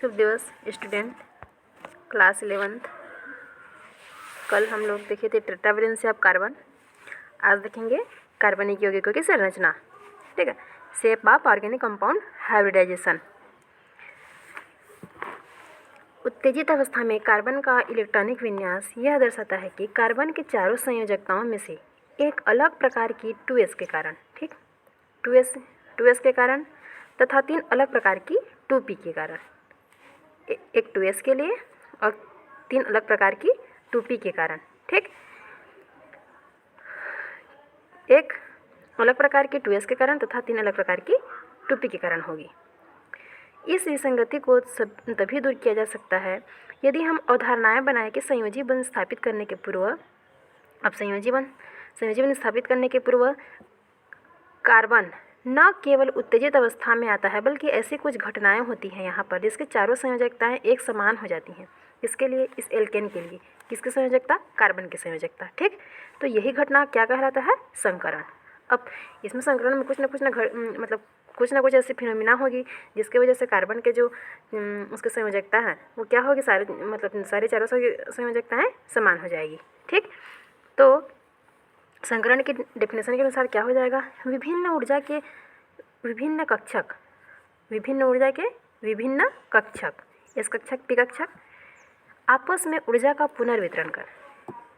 शुभ दिवस student class 11th। कल हम लोग देखे थे टेट्रावेलेंसी ऑफ कार्बन। आज देखेंगे कार्बनिक यौगिकों की संरचना। ठीक है, shape of organic compound hybridization. उत्तेजित अवस्था में कार्बन का इलेक्ट्रॉनिक विन्यास यह दर्शाता है कि कार्बन के चारों संयोजकताओं में से एक अलग प्रकार की 2s के कारण, ठीक, 2s के कारण तथा 3 अलग प्रकार की 2p के कारण, एक 2s के लिए और 3 अलग प्रकार की 2p के कारण, ठीक, एक अलग प्रकार की 2s के कारण तथा 3 अलग प्रकार की 2p के कारण होगी। इस विसंगति को तभी दूर किया जा सकता है यदि हम अवधारणाएं बनाएं कि संयोजी बंध स्थापित करने के पूर्व, संयोजी बंध स्थापित करने के पूर्व कार्बन न केवल उत्तेजित अवस्था में आता है बल्कि ऐसी कुछ घटनाएं होती हैं यहाँ पर जिसके चारों संयोजकताएं एक समान हो जाती हैं। इसके लिए, इस एल्केन के लिए किसकी संयोजकता? कार्बन की संयोजकता। ठीक, तो यही घटना क्या कहलाता है? संकरण। अब इसमें संकरण में कुछ ना कुछ ऐसी फिनोमिना होगी जिसकी वजह से कार्बन के जो उसकी संयोजकता है वो क्या होगी? सारी चारों संयोजकताएं समान हो जाएगी। ठीक, तो संकरण की डेफिनेशन के अनुसार क्या हो जाएगा? विभिन्न ऊर्जा के विभिन्न कक्षक, एस कक्षक, पी कक्षक आपस में ऊर्जा का पुनर्वितरण कर,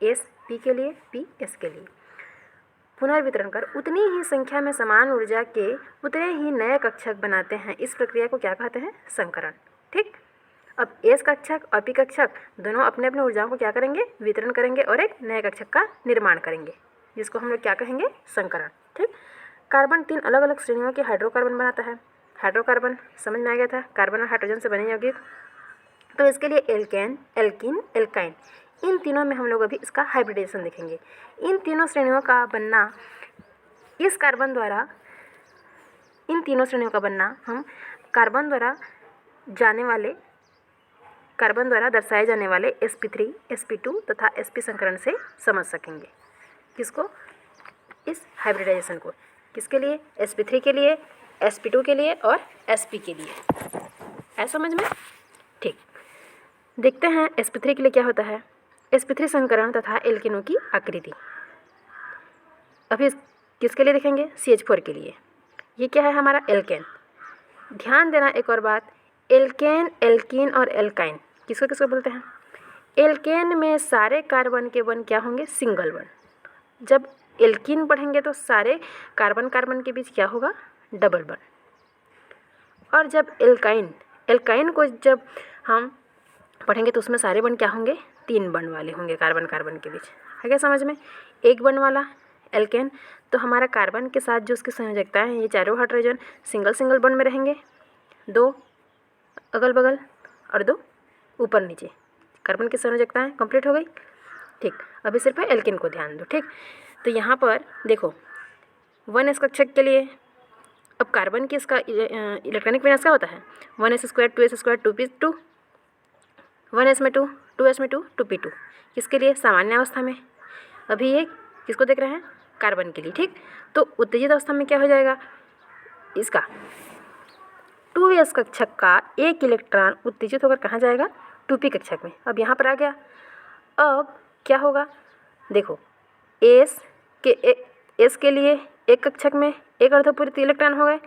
एस पी के लिए, पी एस के लिए पुनर्वितरण कर उतनी ही संख्या में समान ऊर्जा के उतने ही नए कक्षक बनाते हैं। इस प्रक्रिया को क्या कहते हैं? संकरण। ठीक, अब एस कक्षक और पी कक्षक दोनों अपने अपने ऊर्जाओं को क्या करेंगे? वितरण करेंगे और एक नए कक्षक का निर्माण करेंगे, जिसको हम लोग क्या कहेंगे? संकरण। ठीक, कार्बन 3 अलग अलग श्रेणियों के हाइड्रोकार्बन बनाता है। हाइड्रोकार्बन समझ में आ गया था, कार्बन और हाइड्रोजन से बने यौगिक। तो इसके लिए एल्केन, एल्कीन, एल्काइन, इन तीनों में हम लोग अभी इसका हाइब्रिडाइजेशन देखेंगे। इन तीनों श्रेणियों का बनना हम कार्बन द्वारा दर्शाए जाने वाले sp3, sp2 तथा sp संकरण से समझ सकेंगे। किसको? इस हाइब्रिडाइजेशन को। किसके लिए? sp3 के लिए, sp2 के लिए और sp के लिए। है समझ में? ठीक, देखते हैं sp3 के लिए क्या होता है। sp3 संकरण तथा एल्केनों की आकृति। अभी किसके लिए देखेंगे? CH4 के लिए। ये क्या है? हमारा एल्केन। ध्यान देना एक और बात, एल्केन, एल्कीन और एल्काइन किसको किसको बोलते हैं? एल्केन में सारे कार्बन के बंध क्या होंगे? सिंगल बंध। जब एल्कीन पढ़ेंगे तो सारे कार्बन के बीच क्या होगा? डबल बंध। और जब एल्काइन को जब हम पढ़ेंगे तो उसमें सारे बंध क्या होंगे? 3 बंध वाले होंगे कार्बन के बीच। है क्या समझ में? एक बंध वाला एल्केन, तो हमारा कार्बन के साथ जो उसकी संयोजकता है ये चारों हाइड्रोजन सिंगल बंध में रहेंगे, 2 अगल बगल और 2 ऊपर नीचे। कार्बन की संयोजकताएं कंप्लीट हो गई। ठीक, अभी सिर्फ एल्केन को ध्यान दो। ठीक, तो यहाँ पर देखो 1s कक्षक के लिए अब कार्बन की इसका इलेक्ट्रॉनिक विन्यास क्या होता है? 1s², 2s², 2p2, 1s में 2, 2s में 2, 2p2। किसके लिए? सामान्य अवस्था में। अभी ये किसको देख रहे हैं? कार्बन के लिए। ठीक, तो उत्तेजित अवस्था में क्या हो जाएगा? इसका 2s कक्षक का एक इलेक्ट्रॉन उत्तेजित होकर कहाँ जाएगा? 2p कक्षक में। अब यहाँ पर आ गया। अब क्या होगा? देखो, एस के लिए एक कक्षक में एक अर्धपूरित इलेक्ट्रॉन हो गए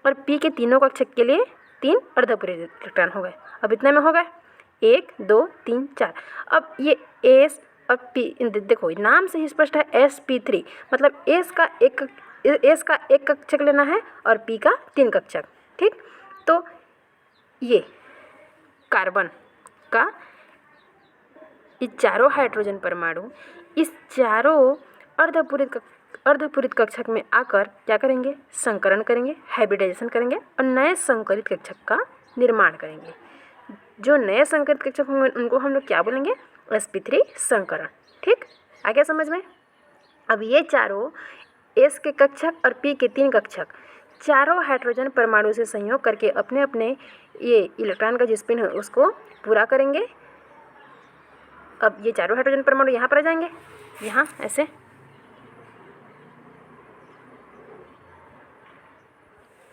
और p के तीनों कक्षक के लिए 3 अर्धपूरित इलेक्ट्रॉन हो गए। अब इतने में हो गए 1, 2, 3, 4। अब ये एस और p, देखो नाम से ही स्पष्ट है sp3, मतलब एस का एक कक्षक लेना है और p का 3 कक्षक। ठीक, तो ये कार्बन का ये चारों हाइड्रोजन परमाणु इस चारों अर्धपूरित कक्षक में आकर क्या करेंगे? संकरण करेंगे, हाइब्रिडाइजेशन करेंगे और नए संकरित कक्षक का निर्माण करेंगे। जो नए संकरित कक्षक होंगे उनको हम लोग क्या बोलेंगे? sp3 संकरण। ठीक, आ गया समझ में? अब ये चारों s के कक्षक और p के 3 कक्षक चारों हाइड्रोजन परमाणु से संयोग करके अपने अपने ये इलेक्ट्रॉन का जो स्पिन है उसको पूरा करेंगे। अब ये चारों हाइड्रोजन परमाणु यहाँ पर आ जाएंगे, यहाँ ऐसे।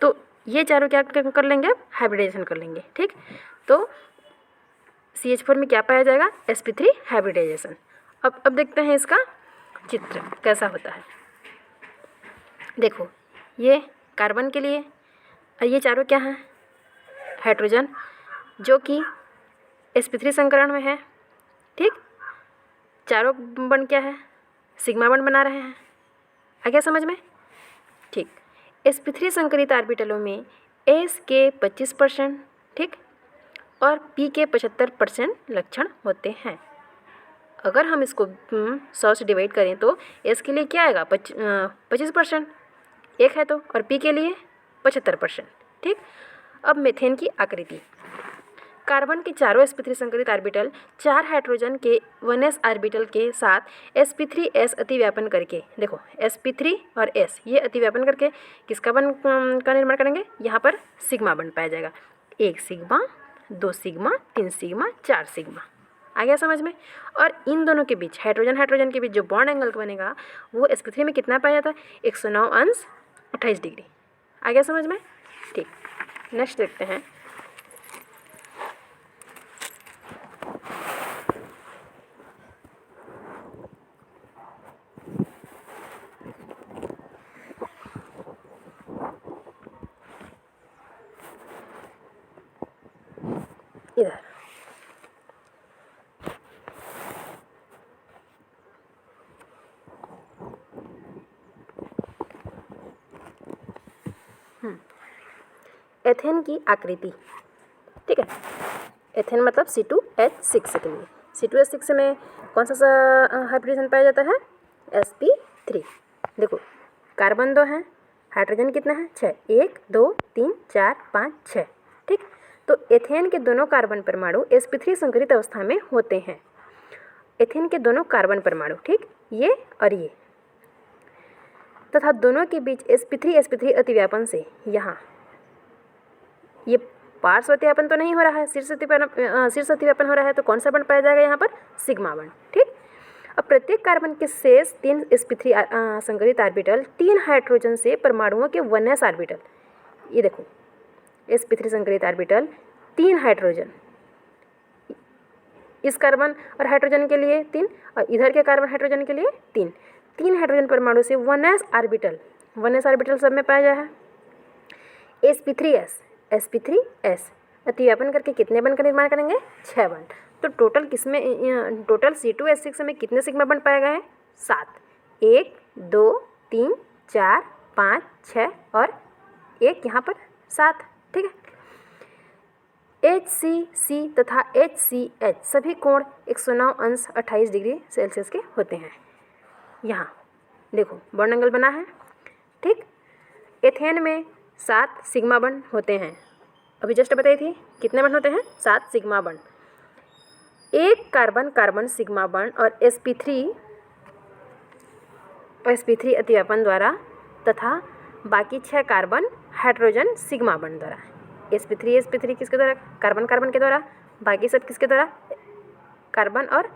तो ये चारों क्या कर लेंगे, अब हाइब्रिडाइजेशन कर लेंगे। ठीक, तो CH4 में क्या पाया जाएगा, sp3 हाइब्रिडाइजेशन। अब देखते हैं इसका चित्र कैसा होता है। देखो, ये कार्बन के लिए और ये चारों क्या हैं, हाइड्रोजन, जो कि sp3 संकरण में है। ठीक, चारों बंड क्या है, सिग्मा बंड बना रहे हैं। आ गया समझ में? ठीक, sp3 संकरित ऑर्बिटलों में s के 25%, ठीक, और p के 75% लक्षण होते हैं। अगर हम इसको 100 से डिवाइड करें तो s के लिए क्या आएगा, 25%, एक है तो, और p के लिए 75%। ठीक, अब मेथेन की आकृति। कार्बन के चारों sp3 संकरित ऑर्बिटल 4 हाइड्रोजन के 1s ऑर्बिटल के साथ sp3s अतिव्यापन करके, देखो sp3 और s ये अतिव्यापन करके किसका बंध का निर्माण करेंगे, यहाँ पर सिग्मा बंध पाया जाएगा। 1 सिग्मा, 2 सिग्मा, 3 सिग्मा, 4 सिग्मा। आ गया समझ में? और इन दोनों के बीच, हाइड्रोजन हाइड्रोजन के बीच जो बॉन्ड एंगल बनेगा वो sp3 में कितना पाया जाता है, 109 अंश 28 डिग्री। आ गया समझ में? ठीक, नेक्स्ट देखते हैं। इधर एथेन की आकृति। ठीक है, एथेन मतलब C2H6 के लिए। C2H6 में कौन सा हाइब्रिडेशन पाया जाता है, sp3। देखो, कार्बन 2 हैं, हाइड्रोजन कितना है, 6, 1 2 3 4 5 6। ठीक, तो एथेन के दोनों कार्बन परमाणु sp3 संकरित अवस्था में होते हैं। एथेन के दोनों कार्बन परमाणु, ठीक, ये और ये, तथा दोनों के बीच sp3 अतिव्यापन से यहाँ ये पार्श्व अतिव्यापन तो नहीं हो रहा है, शीर्ष अतिव्यापन हो रहा है, तो कौन सा बंध पाया जाएगा यहाँ पर, सिग्मा बंध। ठीक, अब प्रत्येक कार्बन के शेष 3 sp3 संकरित ऑर्बिटल 3 हाइड्रोजन से परमाणुओं के 1s ऑर्बिटल, ये देखो sp3 संकरित ऑर्बिटल 3 हाइड्रोजन, इस कार्बन और हाइड्रोजन के लिए 3 और इधर के कार्बन हाइड्रोजन के लिए 3 हाइड्रोजन परमाणु से 1s ऑर्बिटल सब में पाया जाए है। sp3s अतिव्यापन करके कितने बंध का निर्माण करेंगे, 6 बंध। तो टोटल C2H6 में कितने सिग्मा बंध पाए गए हैं, 7, 1 2 3 4 5 6 और एक यहाँ पर 7। ठीक है, HCC तथा HCH सभी कोण 109 अंश 28 डिग्री सेल्सियस के होते हैं। यहाँ देखो बॉन्ड एंगल बना है। ठीक, एथेन में 7 सिग्मा बंध होते हैं, अभी जस्ट बताई थी कितने बंध होते हैं, 7 सिग्मा बंध। एक कार्बन सिग्मा बंध और sp3 अतिव्यापन द्वारा तथा बाकी 6 कार्बन हाइड्रोजन सिग्मा बंध द्वारा। sp3 किसके द्वारा, कार्बन के द्वारा, बाकी सब किसके द्वारा, कार्बन और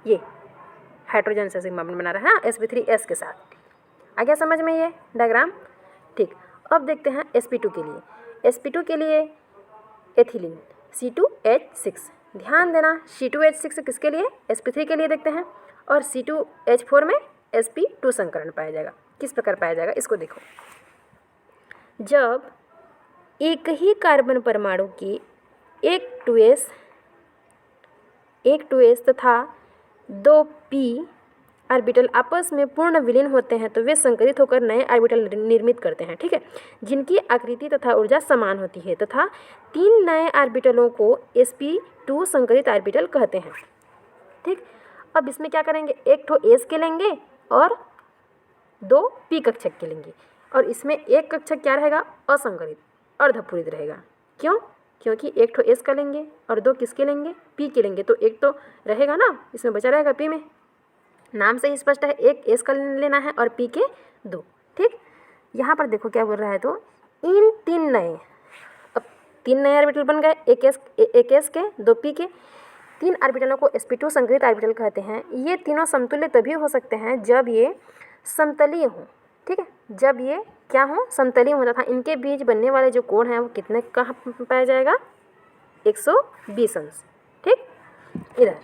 ये हाइड्रोजन से सिग्मा बंध बना रहा है sp3s के साथ। आ गया समझ में ये डायग्राम? ठीक, अब देखते हैं sp2 के लिए एथिलीन C2H6। ध्यान देना, C2H6 किसके लिए, sp3 के लिए देखते हैं, और C2H4 में sp2 संकरण पाया जाएगा। किस प्रकार पाया जाएगा इसको देखो। जब एक ही कार्बन परमाणु की एक 2s तथा 2p ऑर्बिटल आपस में पूर्ण विलीन होते हैं तो वे संकरित होकर नए ऑर्बिटल निर्मित करते हैं। ठीक है, जिनकी आकृति तथा ऊर्जा समान होती है तथा 3 नए ऑर्बिटलों को sp2 संकरित ऑर्बिटल कहते हैं। ठीक, अब इसमें क्या करेंगे, एक ठो s के लेंगे और 2 p कक्षक के लेंगे, और इसमें एक कक्षक क्या रहेगा, असंकरित, अर्धपूरित रहेगा। क्यों? क्योंकि एक ठो s का लेंगे और 2 किसके लेंगे, p के लेंगे, तो एक तो रहेगा ना, इसमें बचा रहेगा p में। नाम से ही स्पष्ट है, एक s का लेना है और p के 2। ठीक, यहाँ पर देखो क्या बोल रहा है, तो इन 3 नए ऑर्बिटल बन गए, एक s के 2 p के। 3 ऑर्बिटलों को sp2 संकरित ऑर्बिटल कहते हैं। ये तीनों समतुल्य तभी हो सकते हैं जब ये समतलीय हों। ठीक है। जब ये क्या हो, समतलीय होता था, इनके बीच बनने वाले जो कोण हैं वो कितने कहाँ पाया जाएगा, 120 अंश। ठीक, इधर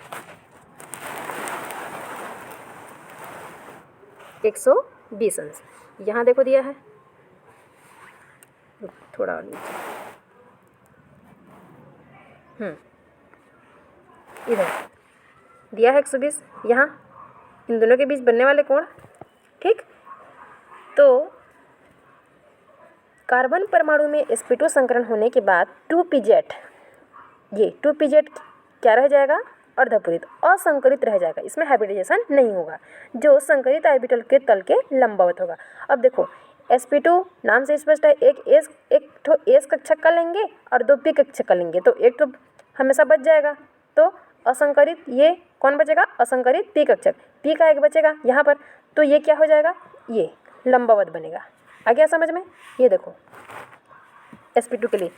120 अंश, यहाँ देखो दिया है, थोड़ा और नीचे, इधर दिया है 120, यहाँ इन दोनों के बीच बनने वाले कोण। ठीक, तो कार्बन परमाणु में sp2 संकरण होने के बाद 2pz, ये 2pz क्या रह जाएगा, अर्धपूरित, असंकरित रह जाएगा, इसमें हाइब्रिडाइजेशन नहीं होगा, जो संकरित ऑर्बिटल के तल के लंबवत होगा। अब देखो sp2 नाम से स्पष्ट है, एक ठो एस कक्षक का लेंगे और 2 p कक्षक का लेंगे, तो एक तो हमेशा बच जाएगा, तो असंकरित ये कौन बचेगा, असंकरित p कक्षक, p का एक बचेगा यहाँ पर, तो ये क्या हो जाएगा, ये लंबवत बनेगा। आ गया समझ में। ये देखो sp2 के लिए,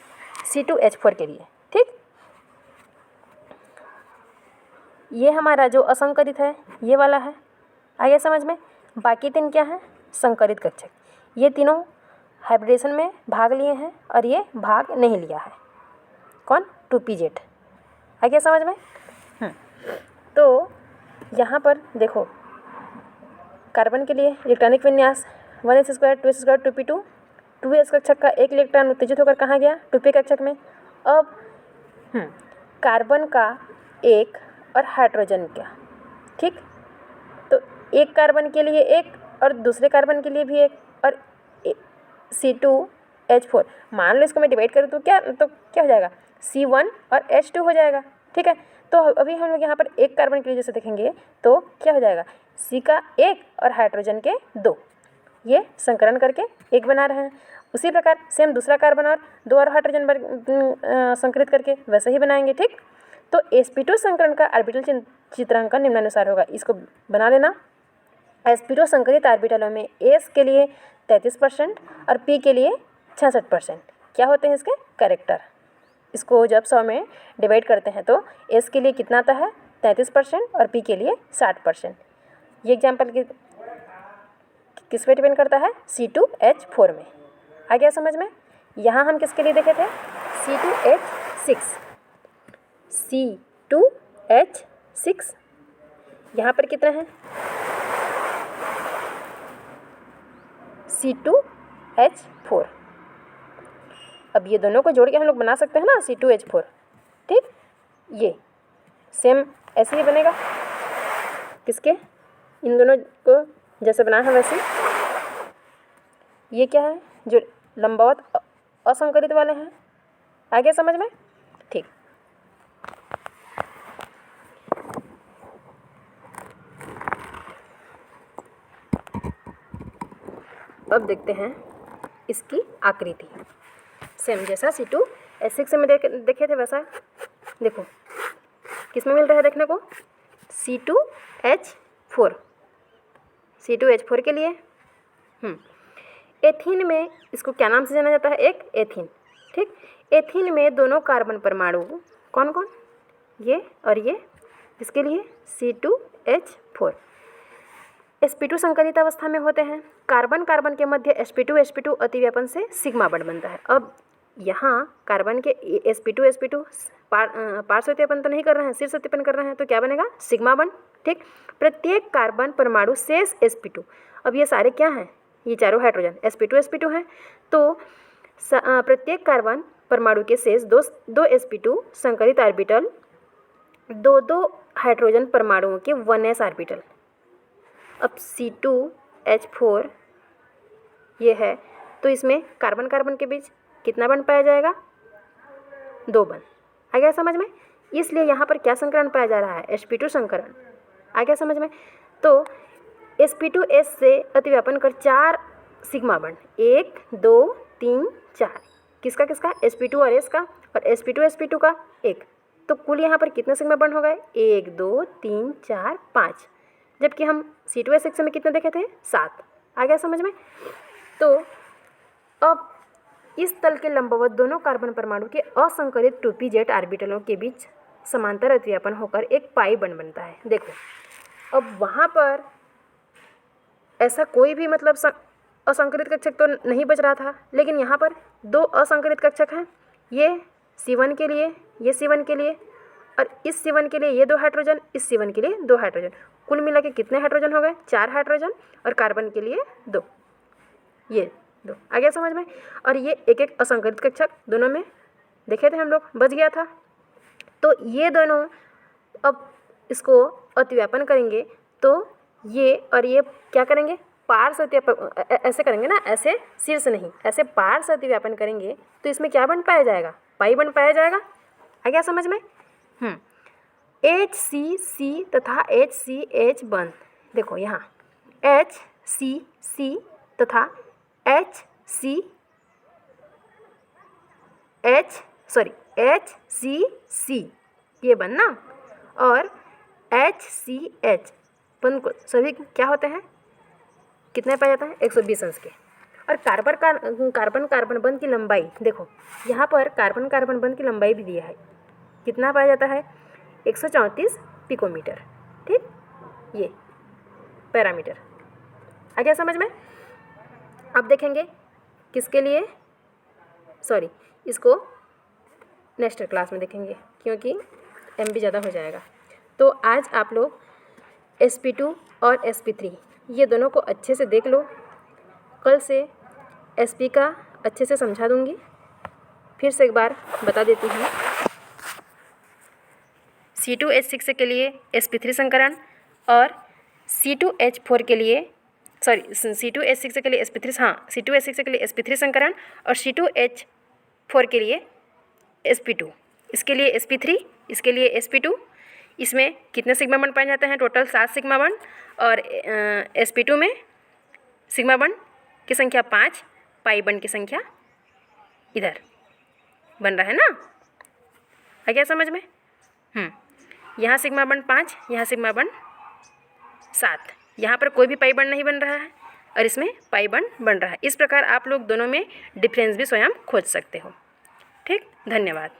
C2H4 के लिए। ठीक, ये हमारा जो असंकरित है ये वाला है, आ गया समझ में। बाकी 3 क्या है, संकरित कक्षक, ये तीनों हाइब्रिडेशन में भाग लिए हैं और ये भाग नहीं लिया है, कौन, 2pz। आ गया समझ में। तो यहाँ पर देखो कार्बन के लिए इलेक्ट्रॉनिक विन्यास 1s² 2s² 2p2, 2s कक्षक का एक इलेक्ट्रॉन उत्तेजित होकर कहाँ गया, 2p कक्षक में। अब कार्बन का एक और हाइड्रोजन का, ठीक, तो एक कार्बन के लिए एक और दूसरे कार्बन के लिए भी एक, और C2H4, मान लो इसको मैं डिवाइड करूँ तो क्या हो जाएगा, C1 और H2 हो जाएगा। ठीक है, तो अभी हम लोग यहाँ पर एक कार्बन के लिए जैसे देखेंगे तो क्या हो जाएगा, C का एक और हाइड्रोजन के 2, ये संकरण करके एक बना रहे हैं। उसी प्रकार सेम दूसरा कार्बन और 2 और हाइड्रोजन संकरित करके वैसे ही बनाएंगे। ठीक, तो sp2 संकरण का ऑर्बिटल चित्रांकन निम्नानुसार होगा, इसको बना लेना। sp2 संकरित ऑर्बिटलों में s के लिए 33% और p के लिए 66% क्या होते हैं इसके कैरेक्टर। इसको जब 100 में डिवाइड करते हैं तो s के लिए कितना आता है, 33% और p के लिए 60%। ये एग्जाम्पल किस पे डिपेंड करता है, C2H4 में। आ गया समझ में। यहाँ हम किसके लिए देखे थे, C2H6, यहाँ पर कितना है, C2H4। अब ये दोनों को जोड़ के हम लोग बना सकते हैं ना C2H4। ठीक, ये सेम ऐसे ही बनेगा, किसके, इन दोनों को जैसे बनाया है वैसे। ये क्या है, जो लंबवत असंकरित वाले हैं। आ गया समझ में। ठीक, अब देखते हैं इसकी आकृति, सेम जैसा C2H6 में देखे थे वैसा। देखो किस में मिल रहा है देखने को, C2H4 के लिए। एथीन में इसको क्या नाम से जाना जाता है, एक एथीन। ठीक, एथीन में दोनों कार्बन परमाणु कौन कौन, ये और ये, इसके लिए C2H4 sp2 संकरित अवस्था में होते हैं। कार्बन कार्बन के मध्य sp2 अतिव्यापन से सिग्मा बंध बनता है। अब यहाँ कार्बन के sp2 पार्श्व अतिव्यापन तो नहीं कर रहे हैं, शीर्ष अतिव्यापन कर रहे हैं, तो क्या बनेगा, सिग्मा बंध। ठीक, प्रत्येक कार्बन परमाणु शेष sp2, अब ये सारे क्या हैं, ये चारों हाइड्रोजन sp2 हैं, तो प्रत्येक कार्बन परमाणु के शेष दो sp2 संकरित ऑर्बिटल, दो हाइड्रोजन परमाणुओं के 1s ऑर्बिटल। अब C2H4 ये है, तो इसमें कार्बन कार्बन के बीच कितना बंध पाया जाएगा, 2 बंध। आ गया समझ में। इसलिए यहाँ पर क्या संकरण पाया जा रहा है, sp2 संकरण। आ गया समझ में। तो sp2s से अतिव्यापन कर 4 सिग्मा बंध, 1 2 3 4, किसका sp2 और s का, और sp2 का 1, तो कुल यहाँ पर कितने सिग्मा बंध हो गए, 1 2 3 4 5, जबकि हम C2H6 में कितने देखे थे, 7। आ गया समझ में। तो अब इस तल के लंबवत दोनों कार्बन परमाणु के असंकरित 2pz ऑर्बिटलों के बीच समांतर अतिव्यापन होकर एक पाई बंध बनता है। देखो अब वहाँ पर ऐसा कोई भी मतलब असंकरित कक्षक तो नहीं बच रहा था, लेकिन यहाँ पर 2 असंकरित कक्षक हैं। ये C1 के लिए, ये C1 के लिए, और इस C1 के लिए ये 2 हाइड्रोजन, इस C1 के लिए 2 हाइड्रोजन। कुल मिला के कितने हाइड्रोजन हो गए? 4 हाइड्रोजन, और कार्बन के लिए 2, ये 2। आ गया समझ में? और ये एक एक असंकरित कक्षक दोनों में देखे थे हम लोग, बच गया था। तो ये दोनों अब इसको अतिव्यापन करेंगे तो ये और ये क्या करेंगे? पार्श्व अतिव्यापन ऐसे करेंगे ना, ऐसे शीर्ष नहीं, ऐसे पार्श्व अतिव्यापन करेंगे तो इसमें क्या बन पाया जाएगा? पाई बन पाया जाएगा। आ गया समझ में? HCC तथा HCH बंध। देखो यहाँ HCC तथा HCC ये बन ना, और HCH बंध को सभी क्या होते हैं? कितने पाया जाता है? 120 अंश के। और कार्बन कार्बन बंध की लंबाई देखो, यहाँ पर कार्बन कार्बन बंध की लंबाई भी दिया है। कितना पाया जाता है? 134 पिकोमीटर। ठीक, ये पैरामीटर। आ गया समझ में? अब देखेंगे किसके लिए, सॉरी इसको नेक्स्ट क्लास में देखेंगे क्योंकि MB ज़्यादा हो जाएगा। तो आज आप लोग sp2 और sp3 ये दोनों को अच्छे से देख लो। कल से sp का अच्छे से समझा दूंगी। फिर से एक बार बता देती हूँ। C2H6 के लिए sp3 संकरण और C2H4 के लिए C2H6 के लिए sp3, हाँ C2H6 के लिए sp3 संकरण और C2H4 के लिए sp2, इसके लिए sp3, इसके लिए sp2। इसमें कितने सिग्मा बॉन्ड पाए जाते हैं? टोटल 7 सिग्मा बॉन्ड, और sp2 में सिग्मा बॉन्ड की संख्या 5, पाई बॉन्ड की संख्या इधर बन रहा है ना। आ गया समझ में? यहाँ सिग्मा बॉन्ड 5, यहाँ सिग्मा बॉन्ड 7, यहाँ पर कोई भी पाई बॉन्ड नहीं बन रहा है और इसमें पाई बॉन्ड बन रहा है। इस प्रकार आप लोग दोनों में डिफरेंस भी स्वयं खोज सकते हो। ठीक, धन्यवाद।